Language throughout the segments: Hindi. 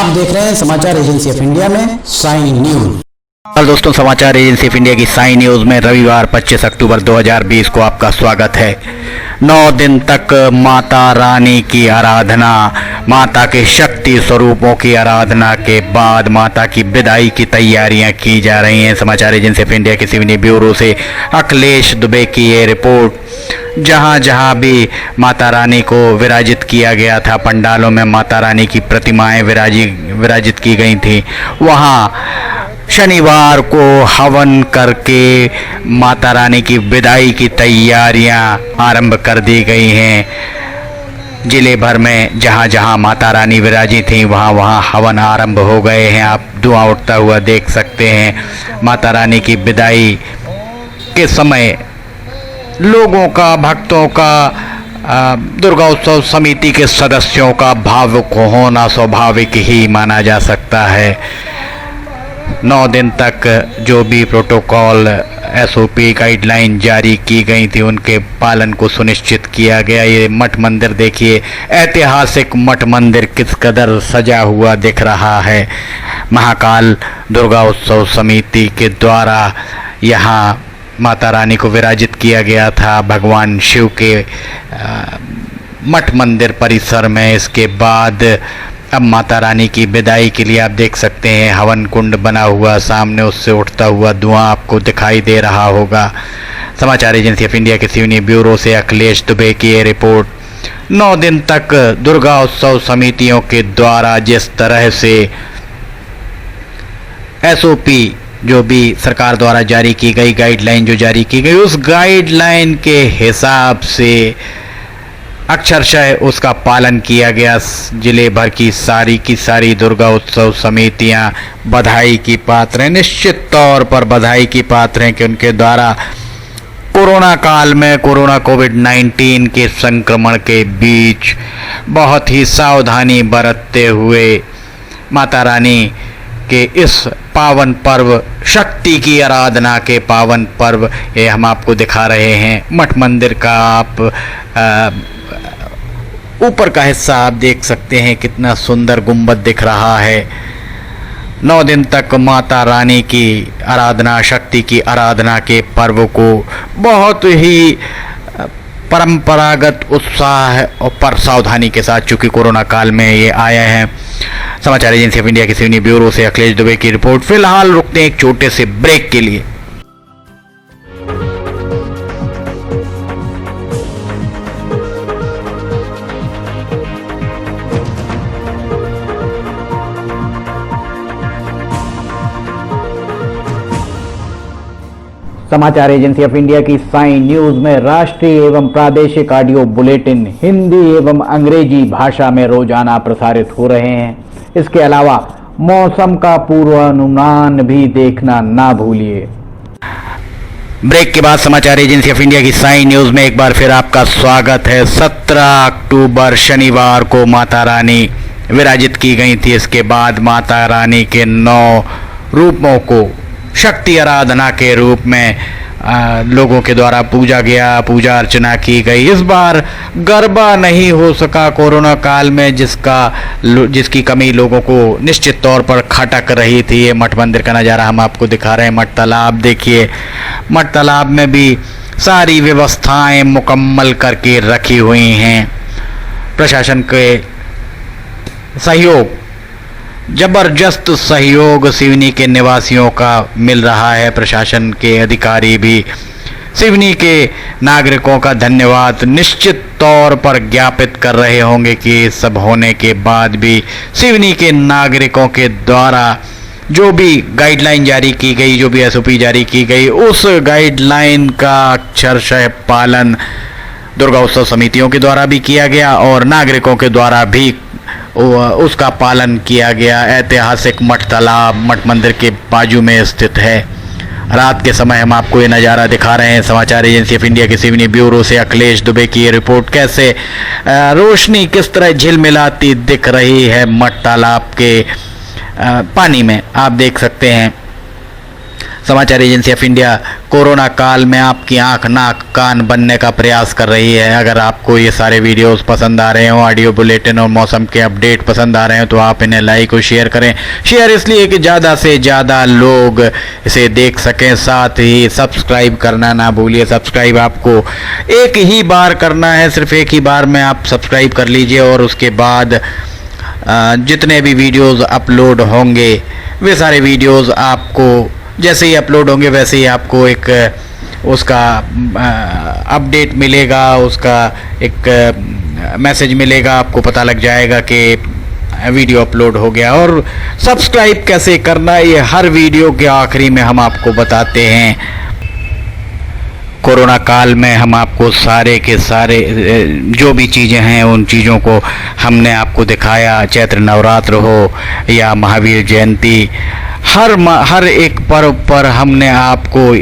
आप देख रहे हैं समाचार एजेंसी ऑफ इंडिया में साइन न्यूज। दोस्तों, समाचार एजेंसी ऑफ इंडिया की साइन न्यूज में रविवार 25 अक्टूबर 2020 को आपका स्वागत है। 9 दिन तक माता रानी की आराधना, माता के शक्ति स्वरूपों की आराधना के बाद माता की विदाई की तैयारियां की जा रही हैं। समाचार एजेंसी ऑफ इंडिया के सिवनी ब्यूरो से अखिलेश दुबे की ये रिपोर्ट। जहां जहां भी माता रानी को विराजित किया गया था, पंडालों में माता रानी की प्रतिमाएं विराजित की गई थी, वहां शनिवार को हवन करके माता रानी की विदाई की तैयारियां आरंभ कर दी गई हैं। जिले भर में जहां जहां माता रानी विराजित थी वहां वहां हवन आरंभ हो गए हैं। आप धुआं उठता हुआ देख सकते हैं। माता रानी की विदाई के समय लोगों का, भक्तों का, दुर्गा उत्सव समिति के सदस्यों का भावुक होना स्वाभाविक ही माना जा सकता है। 9 दिन तक जो भी प्रोटोकॉल, एसओपी, गाइडलाइन जारी की गई थी, उनके पालन को सुनिश्चित किया गया। ये मठ मंदिर देखिए, ऐतिहासिक मठ मंदिर किस कदर सजा हुआ दिख रहा है। महाकाल दुर्गा उत्सव समिति के द्वारा यहाँ माता रानी को विराजित किया गया था भगवान शिव के मठ मंदिर परिसर में। इसके बाद अब माता रानी की विदाई के लिए आप देख सकते हैं हवन कुंड बना हुआ सामने, उससे उठता हुआ धुआं आपको दिखाई दे रहा होगा। समाचार एजेंसी ऑफ इंडिया के सिवनी ब्यूरो से अखिलेश दुबे की ये रिपोर्ट। 9 दिन तक दुर्गा उत्सव समितियों के द्वारा जिस तरह से एसओपी जो भी सरकार द्वारा जारी की गई, गाइडलाइन जो जारी की गई, उस गाइडलाइन के हिसाब से अक्षरशः उसका पालन किया गया। जिले भर की सारी दुर्गा उत्सव समितियां बधाई की पात्र हैं, निश्चित तौर पर बधाई की पात्र हैं कि उनके द्वारा कोरोना काल में, कोविड-19 के संक्रमण के बीच बहुत ही सावधानी बरतते हुए माता रानी के इस पावन पर्व, शक्ति की आराधना के पावन पर्व, ये हम आपको दिखा रहे हैं। मठ मंदिर का आप ऊपर का हिस्सा आप देख सकते हैं, कितना सुंदर गुंबद दिख रहा है। 9 दिन तक माता रानी की आराधना, शक्ति की आराधना के पर्व को बहुत ही परंपरागत उत्साह और पर सावधानी के साथ, चूंकि कोरोना काल में ये आया है। समाचार एजेंसी ऑफ इंडिया के सिवनी ब्यूरो से अखिलेश दुबे की रिपोर्ट। फिलहाल रुकते हैं एक छोटे से ब्रेक के लिए। समाचार एजेंसी ऑफ इंडिया की साइन न्यूज में राष्ट्रीय एवं प्रादेशिक ऑडियो बुलेटिन हिंदी एवं अंग्रेजी भाषा में रोजाना प्रसारित हो रहे हैं। इसके अलावा मौसम का पूर्वानुमान भी देखना ना भूलिए। ब्रेक के बाद समाचार एजेंसी ऑफ इंडिया की साइन न्यूज में एक बार फिर आपका स्वागत है। 17 अक्टूबर शनिवार को माता रानी विराजित की गई थी। इसके बाद माता रानी के 9 रूपों को शक्ति आराधना के रूप में लोगों के द्वारा पूजा अर्चना की गई। इस बार गरबा नहीं हो सका कोरोना काल में, जिसकी कमी लोगों को निश्चित तौर पर खटक रही थी। ये मठ मंदिर का नज़ारा हम आपको दिखा रहे हैं। मठ तालाब देखिए, मठ तालाब में भी सारी व्यवस्थाएं मुकम्मल करके रखी हुई हैं। प्रशासन के सहयोग, जबरदस्त सहयोग सिवनी के निवासियों का मिल रहा है। प्रशासन के अधिकारी भी सिवनी के नागरिकों का धन्यवाद निश्चित तौर पर ज्ञापित कर रहे होंगे कि सब होने के बाद भी सिवनी के नागरिकों के द्वारा जो भी गाइडलाइन जारी की गई, जो भी एसओपी जारी की गई, उस गाइडलाइन का अक्षरशः पालन दुर्गा उत्सव समितियों के द्वारा भी किया गया और नागरिकों के द्वारा भी उसका पालन किया गया। ऐतिहासिक मठ तालाब मठ मंदिर के बाजू में स्थित है। रात के समय हम आपको ये नज़ारा दिखा रहे हैं। समाचार एजेंसी ऑफ इंडिया के सिवनी ब्यूरो से अखिलेश दुबे की ये रिपोर्ट। कैसे रोशनी किस तरह झिलमिलाती दिख रही है मठ तालाब के पानी में, आप देख सकते हैं। समाचार एजेंसी ऑफ इंडिया कोरोना काल में आपकी आंख नाक कान बनने का प्रयास कर रही है। अगर आपको ये सारे वीडियोस पसंद आ रहे हो, ऑडियो बुलेटिन और मौसम के अपडेट पसंद आ रहे हैं, तो आप इन्हें लाइक और शेयर करें। शेयर इसलिए कि ज़्यादा से ज़्यादा लोग इसे देख सकें। साथ ही सब्सक्राइब करना ना भूलिए। सब्सक्राइब आपको एक ही बार करना है, सिर्फ एक ही बार में आप सब्सक्राइब कर लीजिए और उसके बाद जितने भी वीडियोस अपलोड होंगे वे सारे वीडियोस आपको जैसे ही अपलोड होंगे वैसे ही आपको एक उसका अपडेट मिलेगा, उसका एक मैसेज मिलेगा, आपको पता लग जाएगा कि वीडियो अपलोड हो गया। और सब्सक्राइब कैसे करना ये हर वीडियो के आखिरी में हम आपको बताते हैं। कोरोना काल में हम आपको सारे के सारे जो भी चीज़ें हैं उन चीज़ों को हमने आपको दिखाया। चैत्र नवरात्र हो या महावीर जयंती, हर एक पर्व पर हमने आपको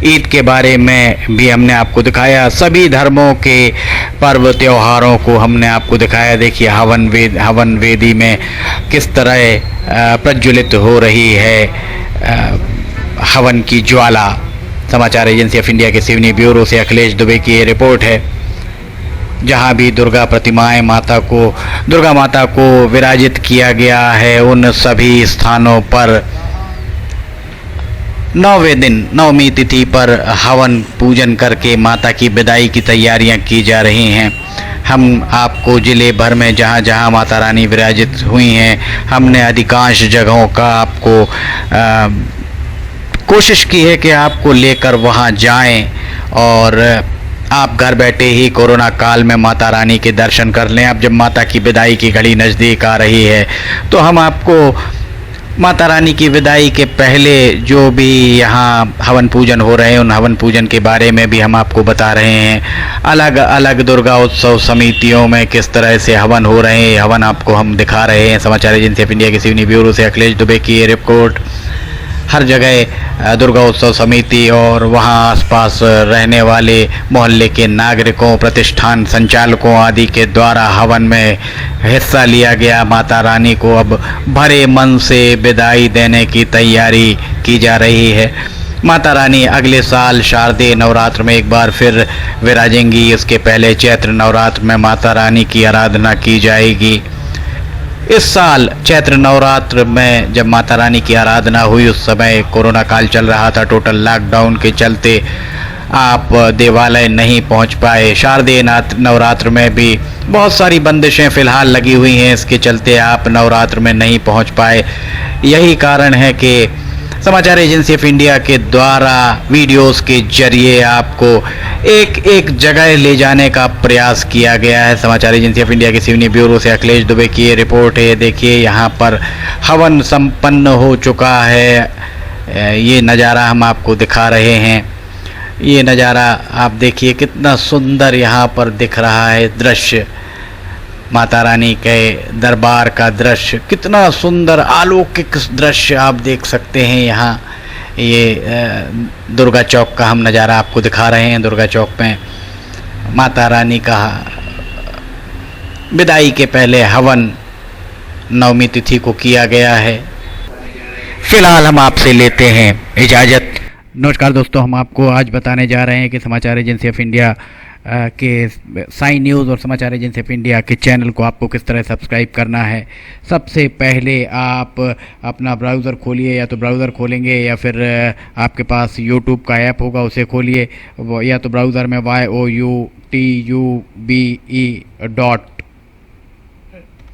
ईद के बारे में भी हमने आपको दिखाया। सभी धर्मों के पर्व त्योहारों को हमने आपको दिखाया। देखिए हवन वेदी में किस तरह प्रज्वलित हो रही है हवन की ज्वाला। समाचार एजेंसी ऑफ इंडिया के सिवनी ब्यूरो से अखिलेश दुबे की ये रिपोर्ट है। जहां भी दुर्गा माता को विराजित किया गया है, उन सभी स्थानों पर 9वें दिन नवमी तिथि पर हवन पूजन करके माता की विदाई की तैयारियां की जा रही हैं। हम आपको जिले भर में जहां जहां माता रानी विराजित हुई हैं, हमने अधिकांश जगहों का आपको कोशिश की है कि आपको लेकर वहां जाएं और आप घर बैठे ही कोरोना काल में माता रानी के दर्शन कर लें। अब जब माता की विदाई की घड़ी नज़दीक आ रही है तो हम आपको माता रानी की विदाई के पहले जो भी यहाँ हवन पूजन हो रहे हैं उन हवन पूजन के बारे में भी हम आपको बता रहे हैं। अलग अलग दुर्गा उत्सव समितियों में किस तरह से हवन हो रहे हैं, हवन आपको हम दिखा रहे हैं। समाचार एजेंसी ऑफ इंडिया के सिवनी ब्यूरो से अखिलेश दुबे की ये रिपोर्ट। हर जगह दुर्गा उत्सव समिति और वहां आसपास रहने वाले मोहल्ले के नागरिकों, प्रतिष्ठान संचालकों आदि के द्वारा हवन में हिस्सा लिया गया। माता रानी को अब भरे मन से विदाई देने की तैयारी की जा रही है। माता रानी अगले साल शारदीय नवरात्र में एक बार फिर विराजेंगी। इसके पहले चैत्र नवरात्र में माता रानी की आराधना की जाएगी। इस साल चैत्र नवरात्र में जब माता रानी की आराधना हुई उस समय कोरोना काल चल रहा था। टोटल लॉकडाउन के चलते आप देवालय नहीं पहुंच पाए। शारदीय नवरात्र में भी बहुत सारी बंदिशें फ़िलहाल लगी हुई हैं, इसके चलते आप नवरात्र में नहीं पहुंच पाए। यही कारण है कि समाचार एजेंसी ऑफ इंडिया के द्वारा वीडियोस के जरिए आपको एक एक जगह ले जाने का प्रयास किया गया है। समाचार एजेंसी ऑफ इंडिया के सिवनी ब्यूरो से अखिलेश दुबे की ये रिपोर्ट है। देखिए यहाँ पर हवन संपन्न हो चुका है। ये नज़ारा हम आपको दिखा रहे हैं। ये नज़ारा आप देखिए कितना सुंदर यहाँ पर दिख रहा है दृश्य। माता रानी के दरबार का दृश्य कितना सुंदर अलौकिक दृश्य आप देख सकते हैं। यहाँ ये दुर्गा चौक का हम नज़ारा आपको दिखा रहे हैं। दुर्गा चौक में माता रानी का विदाई के पहले हवन नवमी तिथि को किया गया है। फिलहाल हम आपसे लेते हैं इजाज़त। नमस्कार दोस्तों, हम आपको आज बताने जा रहे हैं कि समाचार एजेंसी ऑफ इंडिया के साइन न्यूज़ और समाचार एजेंसी ऑफ इंडिया के चैनल को आपको किस तरह सब्सक्राइब करना है। सबसे पहले आप अपना ब्राउज़र खोलिए, या तो ब्राउज़र खोलेंगे या फिर आपके पास यूट्यूब का ऐप होगा उसे खोलिए, या तो ब्राउज़र में youtube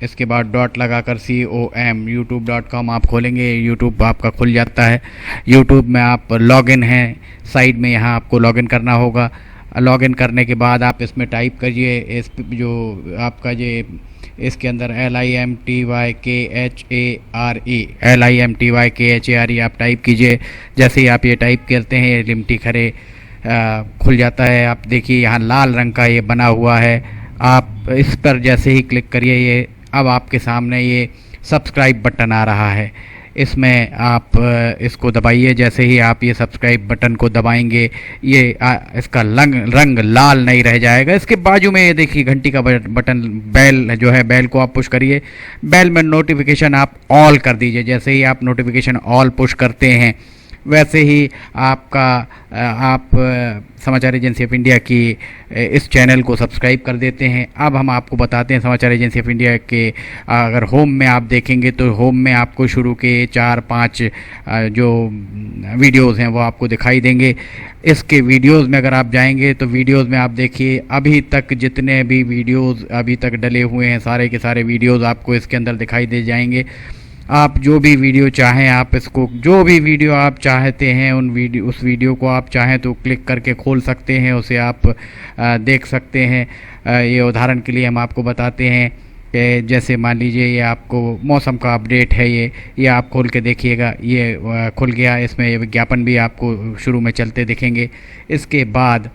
इसके बाद डॉट लगाकर com youtube.com आप खोलेंगे। यूट्यूब आपका खुल जाता है। यूट्यूब में आप लॉगिन हैं, साइड में यहाँ आपको लॉगिन करना होगा। लॉगिन करने के बाद आप इसमें टाइप करिए इस जो आपका ये इसके अंदर LIMTYKHARE आप टाइप कीजिए। जैसे ही आप ये टाइप करते हैं ये लिमटी खरे खुल जाता है। आप देखिए यहाँ लाल रंग का ये बना हुआ है। आप इस पर जैसे ही क्लिक करिए ये अब आपके सामने ये सब्सक्राइब बटन आ रहा है। इसमें आप इसको दबाइए। जैसे ही आप ये सब्सक्राइब बटन को दबाएंगे ये इसका रंग लाल नहीं रह जाएगा। इसके बाजू में ये देखिए घंटी का बटन, बेल जो है, बेल को आप पुश करिए। बेल में नोटिफिकेशन आप ऑल कर दीजिए। जैसे ही आप नोटिफिकेशन ऑल पुश करते हैं वैसे ही आप समाचार एजेंसी ऑफ इंडिया की इस चैनल को सब्सक्राइब कर देते हैं। अब हम आपको बताते हैं समाचार एजेंसी ऑफ इंडिया के अगर होम में आप देखेंगे तो होम में आपको शुरू के 4-5 जो वीडियोस हैं वो आपको दिखाई देंगे। इसके वीडियोस में अगर आप जाएंगे तो वीडियोस में आप देखिए अभी तक जितने भी वीडियोस अभी तक डले हुए हैं सारे के सारे वीडियोस आपको इसके अंदर दिखाई दे जाएंगे। आप जो भी वीडियो चाहें आप इसको जो भी वीडियो आप चाहते हैं उस वीडियो को आप चाहें तो क्लिक करके खोल सकते हैं, उसे आप देख सकते हैं। ये उदाहरण के लिए हम आपको बताते हैं कि जैसे मान लीजिए ये आपको मौसम का अपडेट है, ये आप खोल के देखिएगा, ये खुल गया। इसमें विज्ञापन भी आपको शुरू में चलते दिखेंगे। इसके बाद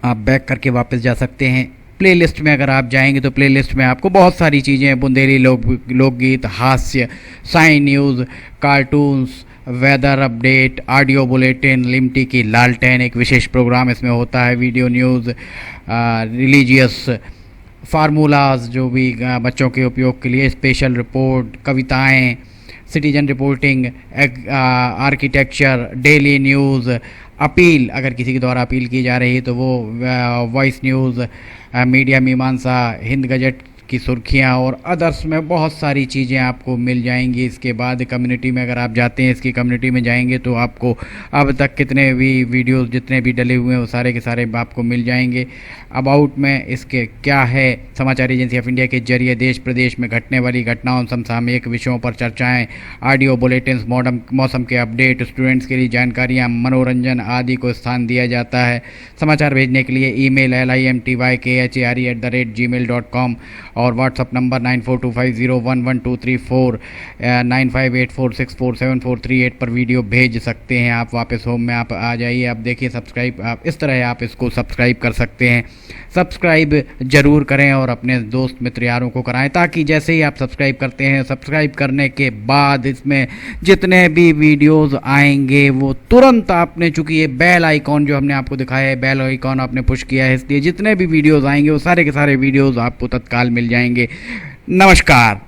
आप बैक करके वापस जा सकते हैं। प्लेलिस्ट में अगर आप जाएंगे तो प्लेलिस्ट में आपको बहुत सारी चीज़ें हैं, बुंदेली लोकगीत, हास्य, sign news, cartoons, weather update, audio bulletin, Limti की लालटेन एक विशेष प्रोग्राम इसमें होता है, वीडियो न्यूज़, रिलीजियस फार्मूलाज जो भी बच्चों के उपयोग के लिए, स्पेशल रिपोर्ट, कविताएं, citizen reporting, architecture, daily news, appeal अगर किसी के द्वारा अपील की जा रही है तो वो, वॉइस न्यूज़, मीडिया मीमांसा, हिंद गजट की सुर्खियां और अदर्स में बहुत सारी चीज़ें आपको मिल जाएंगी। इसके बाद कम्युनिटी में अगर आप जाते हैं, इसकी कम्युनिटी में जाएंगे तो आपको अब तक कितने भी वीडियोस जितने भी डले हुए हैं वो सारे के सारे आपको मिल जाएंगे। अबाउट में इसके क्या है, समाचार एजेंसी ऑफ इंडिया के जरिए देश प्रदेश में घटने वाली घटनाओं, समसामयिक विषयों पर चर्चाएं, ऑडियो बुलेटिन्स, मौसम के अपडेट, स्टूडेंट्स के लिए जानकारियाँ, मनोरंजन आदि को स्थान दिया जाता है। समाचार भेजने के लिए ईमेल limtykhare@gmail.com और व्हाट्सअप नंबर 9425011234 9584647438 पर वीडियो भेज सकते हैं। आप वापस होम में आप आ जाइए, आप देखिए सब्सक्राइब, आप इस तरह आप इसको सब्सक्राइब कर सकते हैं। सब्सक्राइब ज़रूर करें और अपने दोस्त मित्र यारों को कराएं, ताकि जैसे ही आप सब्सक्राइब करते हैं, सब्सक्राइब करने के बाद इसमें जितने भी वीडियोस आएंगे वो तुरंत आपने, चूँकि ये बेल आइकॉन जो हमने आपको दिखाया है, बेल आइकॉन आपने पुश किया है, इसलिए जितने भी वीडियोस आएंगे वो सारे के सारे वीडियोस आपको तत्काल मिल जाएंगे। नमस्कार।